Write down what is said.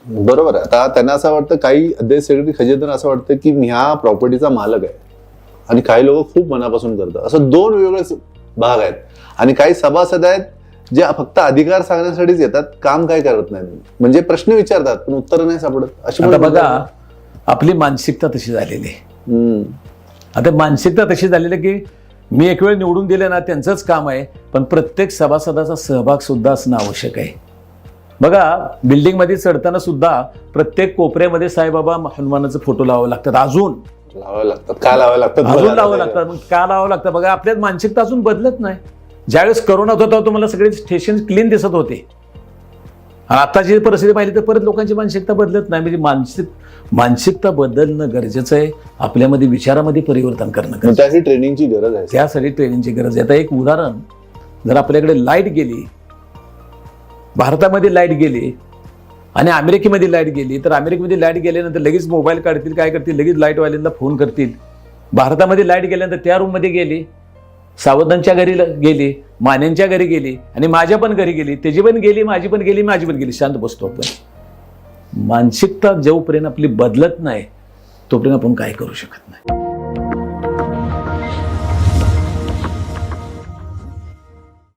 बरोबर आहे. आता त्यांना असं वाटतं, काही अध्यक्ष सेक्रेटरी खजिनदार असं वाटतं की मी ह्या प्रॉपर्टीचा मालक आहे, आणि काही लोक खूप मनापासून करतात. असं दोन वेगवेगळे भाग आहेत. आणि काही सभासद आहेत जे फक्त अधिकार सांगण्यासाठीच येतात, काम काय करत नाही, म्हणजे प्रश्न विचारतात पण उत्तर नाही सापडत. अशी आता बघा, आपली मानसिकता तशी झालेली आहे. आता मानसिकता तशी झालेली की मी एक वेळ निवडून दिले ना, त्यांचंच काम आहे, पण प्रत्येक सभासदाचा सहभाग सुद्धा असणं आवश्यक आहे. बघा, बिल्डिंग मध्ये चढताना सुद्धा प्रत्येक कोपऱ्यामध्ये साईबाबा हनुमानाचे फोटो लावावे लागतात. अजून लावावे लागतात. का लावावे लागतात? अजून लावावं लागतात. मग का लावावं लागतं? बघा, आपल्यात मानसिकता अजून बदलत नाही. ज्यावेळेस करोना होता तुम्हाला सगळे स्टेशन क्लीन दिसत होते. आताची परिस्थिती पाहिली तर परत लोकांची मानसिकता बदलत नाही. म्हणजे मानसिकता बदलणं गरजेचं आहे. आपल्यामध्ये विचारामध्ये परिवर्तन करणं गरजेचं आहे. त्यासाठी ट्रेनिंगची गरज आहे. त्यासाठी ट्रेनिंगची गरज आहे. आता एक उदाहरण, जर आपल्याकडे लाईट गेली, भारतामध्ये लाईट गेली आणि अमेरिकेमध्ये लाईट गेली, तर अमेरिकेमध्ये लाईट गेल्यानंतर लगेच मोबाईल काढतील, काय करतील, लगेच लाईटवाल्यांना फोन करतील. भारतामध्ये लाईट गेल्यानंतर त्या रूममध्ये गेली, सावधानच्या घरी गेली, मान्यांच्या घरी गेली, आणि माझ्या पण घरी गेली, त्याची पण गेली, माझी पण गेली, माझी पण गेली. शांत बसतो आपण. मानसिकता जोपर्यंत आपली बदलत नाही तोपर्यंत आपण काय करू शकत नाही.